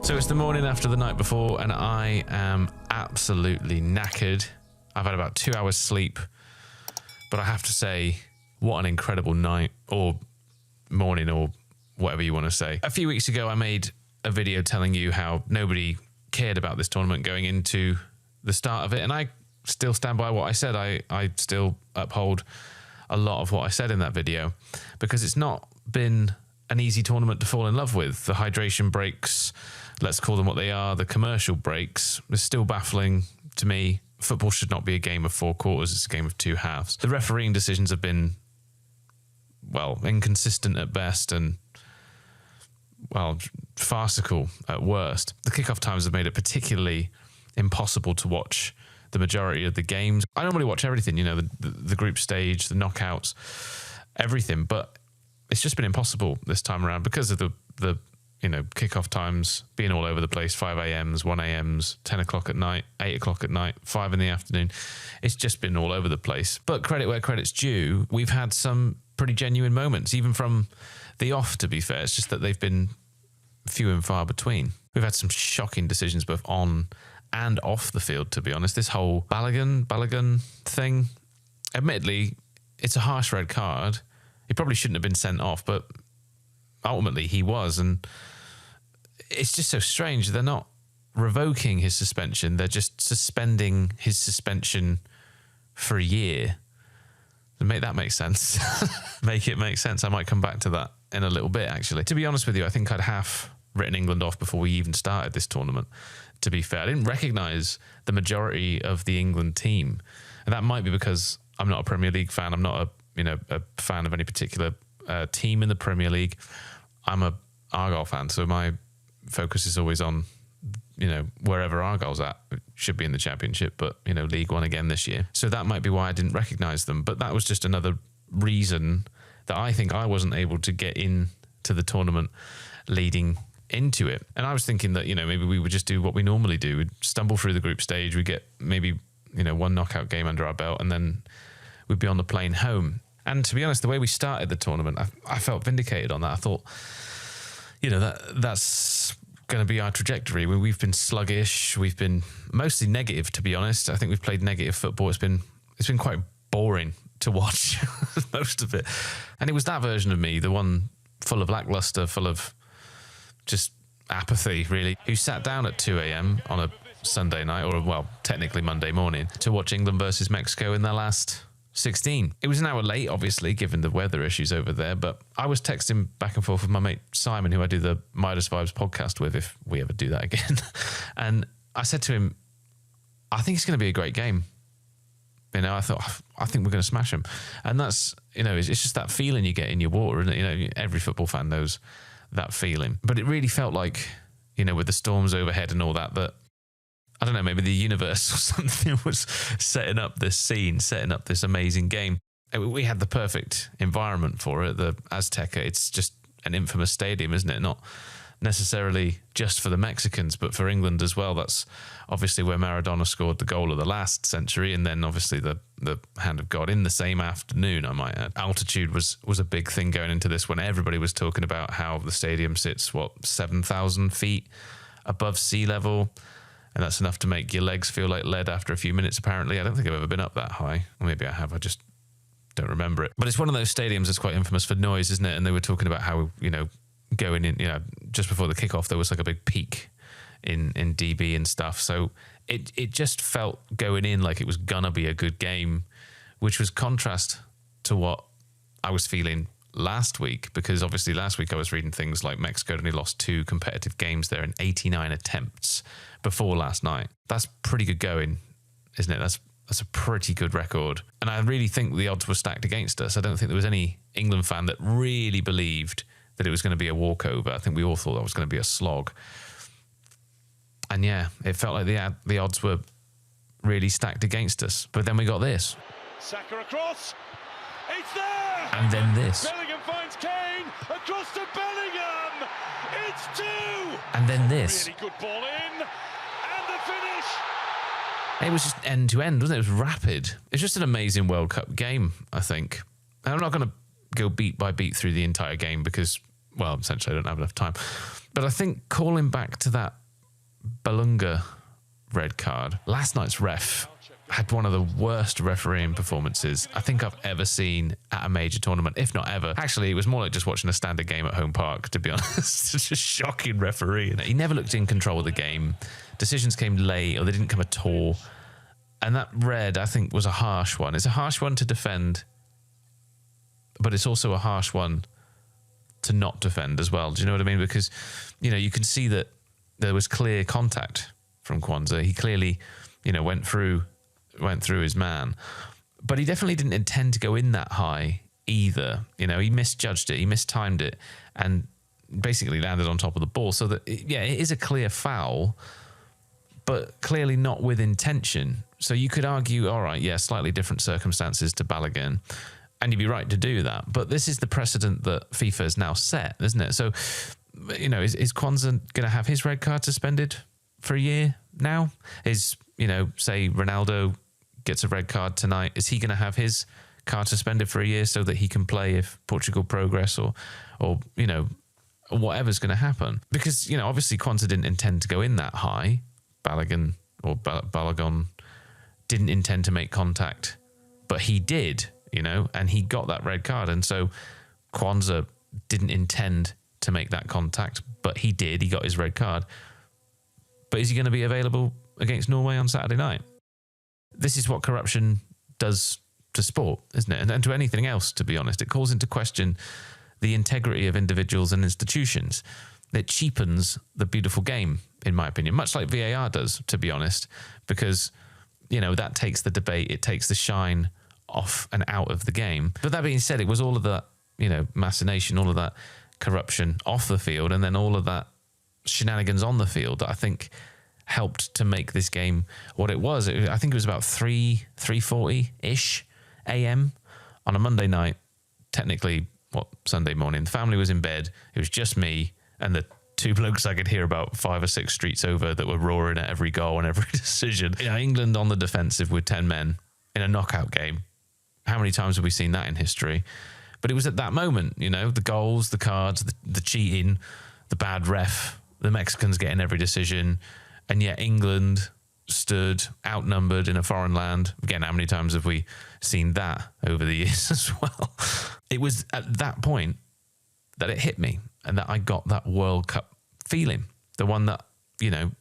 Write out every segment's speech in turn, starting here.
So it's the morning after the night before and I am absolutely knackered. I've had about 2 hours sleep, but I have to say, what an incredible night or morning or whatever you want to say. A few weeks ago, I made a video telling you how nobody cared about this tournament going into the start of it. And I still stand by what I said. I still uphold a lot of what I said in that video because it's not been an easy tournament to fall in love with. The hydration breaks, let's call them what they are, the commercial breaks, is still baffling to me. Football should not be a game of 4 quarters, it's a game of 2 halves. The refereeing decisions have been, well, inconsistent at best and, well, farcical at worst. The kickoff times have made it particularly impossible to watch the majority of the games. I normally watch everything, you know, the group stage, the knockouts, everything, but it's just been impossible this time around because of the you know, kickoff times being all over the place, 5 a.m.s, 1 a.m.s, 10 o'clock at night, 8 o'clock at night, 5 in the afternoon. It's just been all over the place. But credit where credit's due, we've had some pretty genuine moments, even from the off, to be fair. It's just that they've been few and far between. We've had some shocking decisions both on and off the field, to be honest. This whole Balogun thing, admittedly, it's a harsh red card. He probably shouldn't have been sent off, but ultimately he was, and it's just so strange. They're not revoking his suspension, they're just suspending his suspension for a year. And make that make sense. Make it make sense. I might come back to that in a little bit, actually. To be honest with you, I think I'd half written England off before we even started this tournament, to be fair. I didn't recognise the majority of the England team, and that might be because I'm not a Premier League fan. I'm not a fan of any particular team in the Premier League. I'm a Argyle fan, so my focus is always on, you know, wherever Argyle's at. It should be in the Championship, but, you know, League One again this year. So that might be why I didn't recognise them. But that was just another reason that I think I wasn't able to get into the tournament leading into it. And I was thinking that, you know, maybe we would just do what we normally do. We'd stumble through the group stage, we'd get maybe, you know, 1 knockout game under our belt, and then we'd be on the plane home. And to be honest, the way we started the tournament, I felt vindicated on that. I thought, you know, that's going to be our trajectory. We've been sluggish. We've been mostly negative, to be honest. I think we've played negative football. It's been quite boring to watch, most of it. And it was that version of me, the one full of lackluster, full of just apathy, really, who sat down at 2 a.m. on a Sunday night, or, well, technically Monday morning, to watch England versus Mexico in their last 16. It was an hour late, obviously, given the weather issues over there, but I was texting back and forth with my mate Simon, who I do the Midas Vibes podcast with, if we ever do that again. And I said to him, I think it's going to be a great game. You know, I think we're going to smash them. And that's, you know, it's just that feeling you get in your water, and, you know, every football fan knows that feeling. But it really felt like, you know, with the storms overhead and all that, I don't know, maybe the universe or something was setting up this scene, setting up this amazing game. We had the perfect environment for it, the Azteca. It's just an infamous stadium, isn't it? Not necessarily just for the Mexicans, but for England as well. That's obviously where Maradona scored the goal of the last century, and then obviously the hand of God in the same afternoon, I might add. Altitude was a big thing going into this, when everybody was talking about how the stadium sits, 7,000 feet above sea level. And that's enough to make your legs feel like lead after a few minutes, apparently. I don't think I've ever been up that high. Or maybe I have, I just don't remember it. But it's one of those stadiums that's quite infamous for noise, isn't it? And they were talking about how, you know, going in, you know, just before the kickoff, there was like a big peak in dB and stuff. So it just felt going in like it was gonna be a good game, which was contrast to what I was feeling last week, because obviously last week I was reading things like Mexico only lost 2 competitive games there in 89 attempts before last night. That's pretty good going, isn't it? That's a pretty good record. And I really think the odds were stacked against us. I don't think there was any England fan that really believed that it was going to be a walkover. I think we all thought that was going to be a slog. And yeah, it felt like the odds were really stacked against us. But then we got this. Saka across. It's there! And then this. Bellingham finds Kane. Across to Bellingham. It's 2! And then this. Really good ball in. And the finish. It was just end to end, wasn't it? It was rapid. It's just an amazing World Cup game, I think. And I'm not going to go beat by beat through the entire game, because well, essentially I don't have enough time. But I think calling back to that Balogun red card, last night's ref had one of the worst refereeing performances I think I've ever seen at a major tournament, if not ever. Actually, it was more like just watching a standard game at home park, to be honest. It's just shocking refereeing. He never looked in control of the game. Decisions came late or they didn't come at all. And that red, I think, was a harsh one. It's a harsh one to defend, but it's also a harsh one to not defend as well. Do you know what I mean? Because, you know, you can see that there was clear contact from Kwanzaa. He clearly, you know, went through his man, but he definitely didn't intend to go in that high either. You know, he misjudged it, he mistimed it, and basically landed on top of the ball. So that, yeah, it is a clear foul, but clearly not with intention. So you could argue, all right, yeah, slightly different circumstances to Balogun, and you'd be right to do that. But this is the precedent that FIFA has now set, isn't it? So, you know, is Kwanzaa going to have his red card suspended for a year now? Is, you know, say Ronaldo gets a red card tonight, is he going to have his card suspended for a year so that he can play if Portugal progress or you know, whatever's going to happen? Because, you know, obviously Kwanzaa didn't intend to go in that high. Balogun didn't intend to make contact, but he did, you know, and he got that red card. And so Kwanzaa didn't intend to make that contact, but he did. He got his red card. But is he going to be available against Norway on Saturday night? This is what corruption does to sport, isn't it? And to anything else, to be honest. It calls into question the integrity of individuals and institutions. It cheapens the beautiful game, in my opinion, much like VAR does, to be honest, because, you know, that takes the debate, it takes the shine off and out of the game. But that being said, it was all of that, you know, machination, all of that corruption off the field, and then all of that shenanigans on the field that I think helped to make this game what it was. I think it was about 3:40-ish a.m. on a Monday night, technically, Sunday morning. The family was in bed. It was just me and the two blokes I could hear about 5 or 6 streets over that were roaring at every goal and every decision. You know, England on the defensive with 10 men in a knockout game. How many times have we seen that in history? But it was at that moment, you know, the goals, the cards, the cheating, the bad ref, the Mexicans getting every decision, and yet England stood outnumbered in a foreign land. Again, how many times have we seen that over the years as well? It was at that point that it hit me and that I got that World Cup feeling. The one that, you know,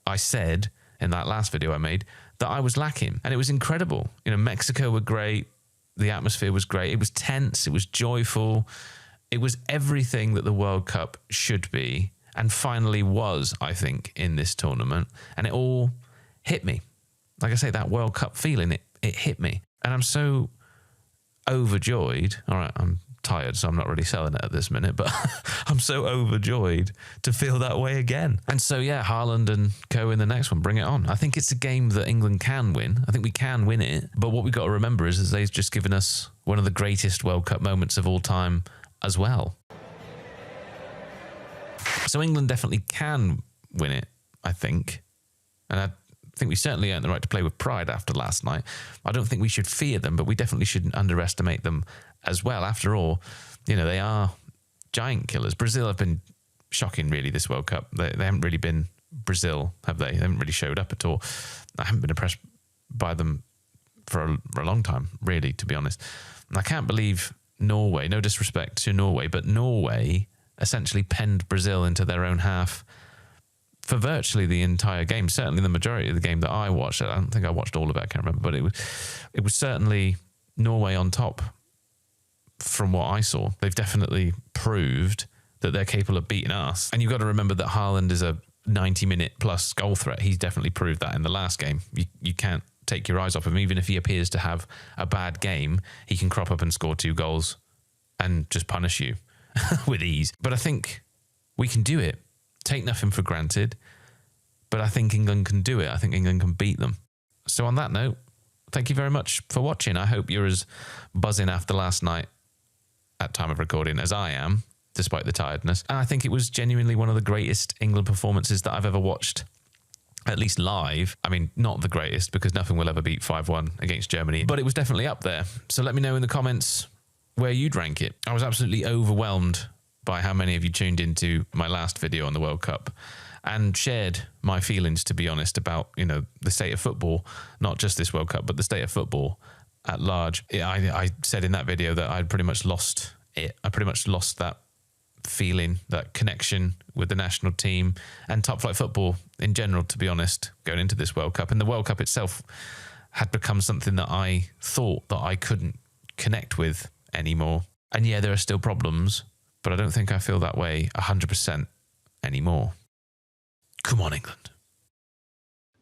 I said in that last video I made that I was lacking. And it was incredible. You know, Mexico were great. The atmosphere was great. It was tense. It was joyful. It was everything that the World Cup should be, and finally was, I think, in this tournament. And it all hit me. Like I say, that World Cup feeling, it hit me. And I'm so overjoyed. All right, I'm tired, so I'm not really selling it at this minute, but I'm so overjoyed to feel that way again. And so, yeah, Haaland and co in the next one, bring it on. I think it's a game that England can win. I think we can win it. But what we've got to remember is that they've just given us one of the greatest World Cup moments of all time as well. So England definitely can win it, I think. And I think we certainly earned the right to play with pride after last night. I don't think we should fear them, but we definitely shouldn't underestimate them as well. After all, you know, they are giant killers. Brazil have been shocking, really, this World Cup. They haven't really been Brazil, have they? They haven't really showed up at all. I haven't been impressed by them for a long time, really, to be honest. And I can't believe Norway, no disrespect to Norway, but Norway essentially penned Brazil into their own half for virtually the entire game. Certainly the majority of the game that I watched. I don't think I watched all of it, I can't remember, but it was certainly Norway on top from what I saw. They've definitely proved that they're capable of beating us. And you've got to remember that Haaland is a 90-minute plus goal threat. He's definitely proved that in the last game. You can't take your eyes off him. Even if he appears to have a bad game, he can crop up and score 2 goals and just punish you with ease. But I think we can do it. Take nothing for granted. But I think England can do it. I think England can beat them. So on that note, thank you very much for watching. I hope you're as buzzing after last night at time of recording as I am, despite the tiredness. And I think it was genuinely one of the greatest England performances that I've ever watched, at least live. I mean, not the greatest, because nothing will ever beat 5-1 against Germany, but it was definitely up there. So let me know in the comments where you'd rank it. I was absolutely overwhelmed by how many of you tuned into my last video on the World Cup and shared my feelings, to be honest, about, you know, the state of football, not just this World Cup, but the state of football at large. I said in that video that I'd pretty much lost it. I pretty much lost that feeling, that connection with the national team and top flight football in general, to be honest, going into this World Cup. And the World Cup itself had become something that I thought that I couldn't connect with anymore. And yeah, there are still problems, but I don't think I feel that way 100% anymore. Come on, England.